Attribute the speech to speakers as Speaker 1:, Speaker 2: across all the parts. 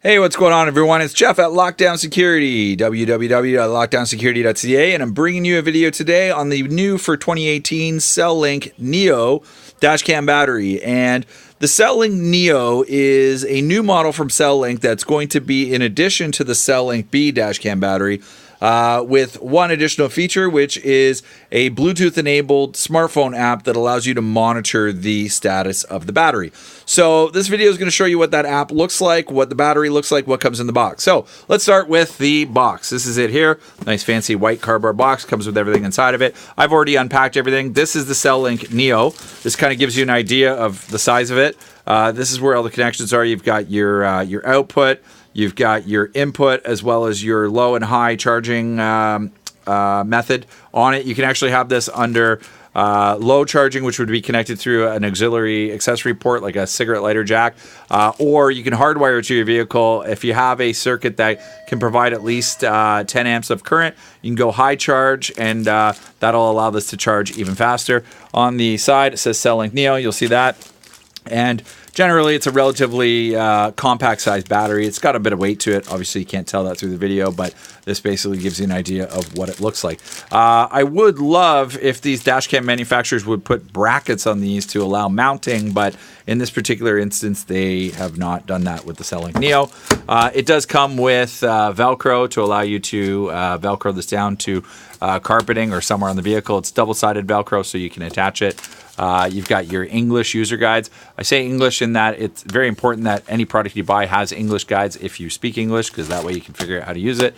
Speaker 1: Hey, what's going on, everyone? It's Jeff at Lockdown Security, www.lockdownsecurity.ca, and I'm bringing you a video today on the new for 2018 Cellink Neo dashcam battery. And the Cellink Neo is a new model from Cellink that's going to be in addition to the Cellink B dashcam battery, with one additional feature, which is a Bluetooth-enabled smartphone app that allows you to monitor the status of the battery. So this video is going to show you what that app looks like, what the battery looks like, what comes in the box. So let's start with the box. This is it here. Nice fancy white cardboard box. Comes with everything inside of it. I've already unpacked everything. This is the Cellink Neo. This kind of gives you an idea of the size of it. This is where all the connections are. You've got your output. You've got your input as well as your low and high charging method on it. You can actually have this under low charging, which would be connected through an auxiliary accessory port like a cigarette lighter jack, or you can hardwire it to your vehicle. If you have a circuit that can provide at least 10 amps of current, you can go high charge, and that'll allow this to charge even faster. On the side, it says Cellink Neo. You'll see that. And generally, it's a relatively compact sized battery. It's got a bit of weight to it. Obviously, you can't tell that through the video, but this basically gives you an idea of what it looks like. I would love if these dashcam manufacturers would put brackets on these to allow mounting, but in this particular instance, they have not done that with the Cellink Neo. It does come with Velcro to allow you to Velcro this down to carpeting or somewhere on the vehicle. It's double-sided Velcro, so you can attach it. You've got your English user guides. I say English in that it's very important that any product you buy has English guides if you speak English, because that way you can figure out how to use it.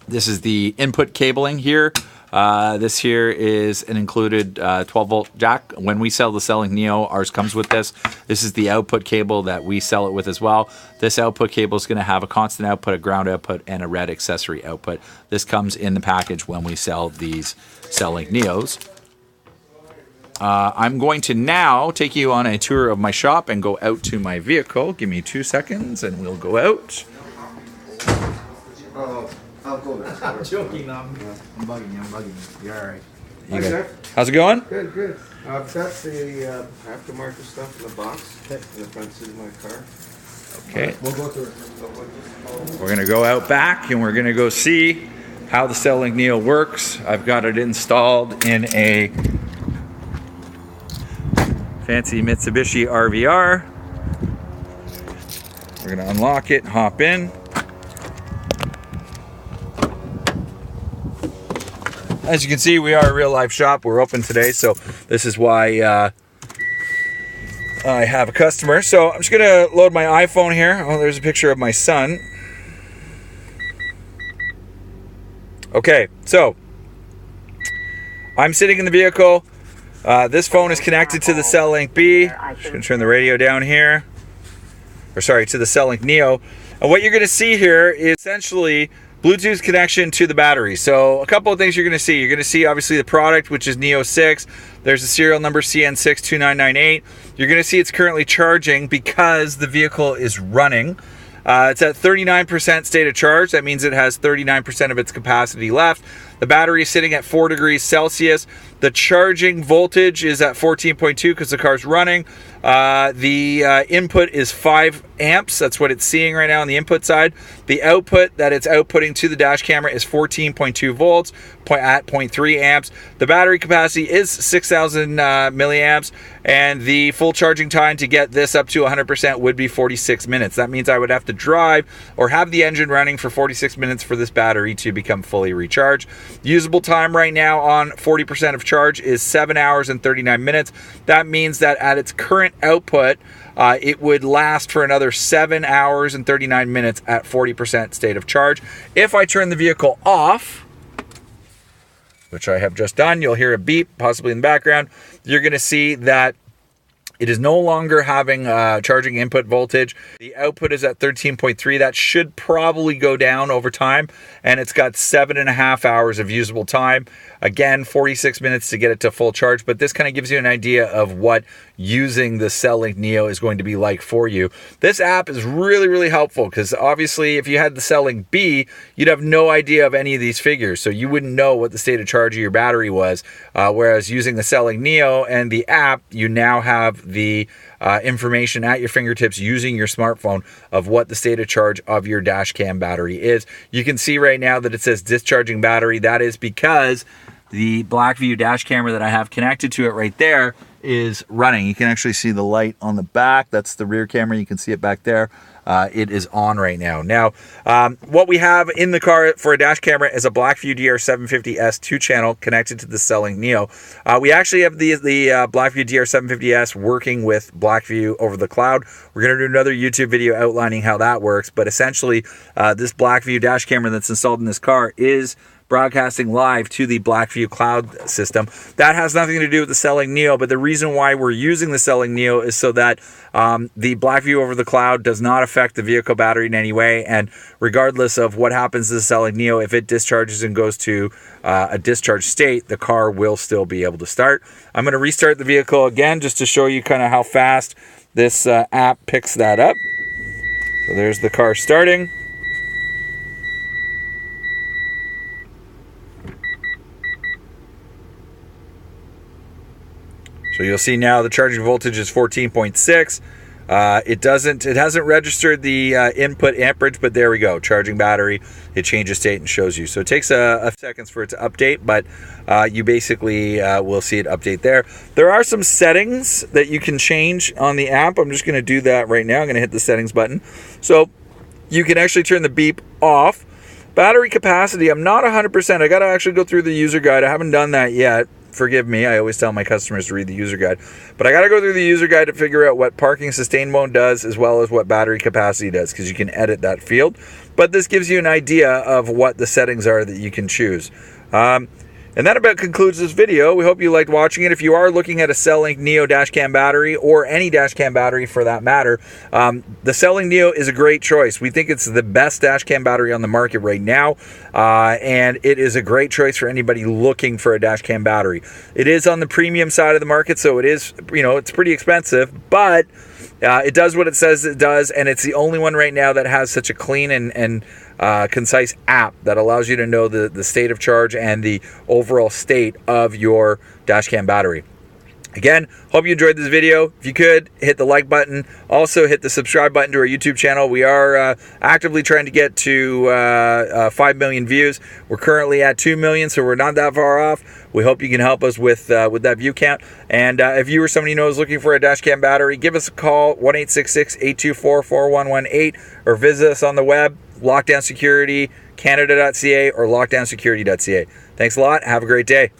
Speaker 1: This is the input cabling here. This here is an included 12-volt jack. When we sell the Cellink Neo, ours comes with this. This is the output cable that we sell it with as well. This output cable is going to have a constant output, a ground output, and a red accessory output. This comes in the package when we sell these Cellink Neos. I'm going to now take you on a tour of my shop and go out to my vehicle. Give me 2 seconds and we'll go out.
Speaker 2: I'll go there.
Speaker 3: I'm joking. I'm bugging you. You're all right.
Speaker 1: How's it going?
Speaker 2: Good, good. I've got the aftermarket stuff in the box in the front seat of my car.
Speaker 1: Okay.
Speaker 3: We'll go through it.
Speaker 1: We're going to go out back and we're going to go see how the Cellink Neo works. I've got it installed in a fancy Mitsubishi RVR. We're going to unlock it, hop in. As you can see, we are a real life shop. We're open today, so this is why I have a customer. So I'm just going to load my iPhone here. Oh, there's a picture of my son. Okay, so I'm sitting in the vehicle. This phone is connected to the Cellink B. Just going to turn the radio down here. Or sorry, to the Cellink Neo. And what you're going to see here is essentially Bluetooth connection to the battery. So a couple of things you're going to see. You're going to see obviously the product, which is Neo 6. There's the serial number CN62998. You're going to see it's currently charging because the vehicle is running. It's at 39% state of charge. That means it has 39% of its capacity left. The battery is sitting at 4 degrees Celsius. The charging voltage is at 14.2 because the car's running. The input is 5 amps. That's what it's seeing right now on the input side. The output that it's outputting to the dash camera is 14.2 volts at 0.3 amps. The battery capacity is 6,000 milliamps, and the full charging time to get this up to 100% would be 46 minutes. That means I would have to drive or have the engine running for 46 minutes for this battery to become fully recharged. Usable time right now on 40% of charge is 7 hours and 39 minutes. That means that at its current output, it would last for another 7 hours and 39 minutes at 40% state of charge. If I turn the vehicle off, which I have just done, you'll hear a beep possibly in the background. You're going to see that it is no longer having charging input voltage. The output is at 13.3. That should probably go down over time. And it's got 7.5 hours of usable time. Again, 46 minutes to get it to full charge. But this kind of gives you an idea of what using the Cellink Neo is going to be like for you. This app is really, really helpful because obviously if you had the Cellink B, you'd have no idea of any of these figures. So you wouldn't know what the state of charge of your battery was. Whereas using the Cellink Neo and the app, you now have the information at your fingertips using your smartphone of what the state of charge of your dash cam battery is. You can see right now that it says discharging battery. That is because the Blackview dash camera that I have connected to it right there is running. You can actually see the light on the back. That's the rear camera. You can see it back there. It is on right now. Now, what we have in the car for a dash camera is a Blackview DR750S 2-channel connected to the Cellink Neo. We actually have the Blackview DR750S working with Blackview over the cloud. We're going to do another YouTube video outlining how that works, but essentially this Blackview dash camera that's installed in this car is broadcasting live to the Blackview cloud system. That has nothing to do with the Cellink Neo, but the reason why we're using the Cellink Neo is so that the Blackview over the cloud does not affect the vehicle battery in any way, and regardless of what happens to the Cellink Neo, if it discharges and goes to a discharge state, the car will still be able to start. I'm going to restart the vehicle again just to show you kind of how fast this app picks that up. So there's the car starting. So you'll see now the charging voltage is 14.6. It hasn't registered the input amperage, but there we go. Charging battery, it changes state and shows you. So it takes a seconds for it to update, but you basically will see it update there. There are some settings that you can change on the app. I'm just going to do that right now. I'm going to hit the settings button. So you can actually turn the beep off. Battery capacity, I'm not 100%. I got to actually go through the user guide. I haven't done that yet. Forgive me, I always tell my customers to read the user guide. But I got to go through the user guide to figure out what parking sustain mode does as well as what battery capacity does, because you can edit that field. But this gives you an idea of what the settings are that you can choose. And that about concludes this video. We hope you liked watching it. If you are looking at a Cellink Neo dashcam battery, or any dashcam battery for that matter, the Cellink Neo is a great choice. We think it's the best dashcam battery on the market right now, and it is a great choice for anybody looking for a dashcam battery. It is on the premium side of the market, so it is, it's pretty expensive, but it does what it says it does, and it's the only one right now that has such a clean and concise app that allows you to know the state of charge and the overall state of your dashcam battery. Again, hope you enjoyed this video. If you could, hit the like button. Also, hit the subscribe button to our YouTube channel. We are actively trying to get to 5 million views. We're currently at 2 million, so we're not that far off. We hope you can help us with that view count. And if you or somebody you know is looking for a dashcam battery, give us a call, 1-866-824-4118, or visit us on the web, lockdownsecuritycanada.ca or lockdownsecurity.ca. Thanks a lot. Have a great day.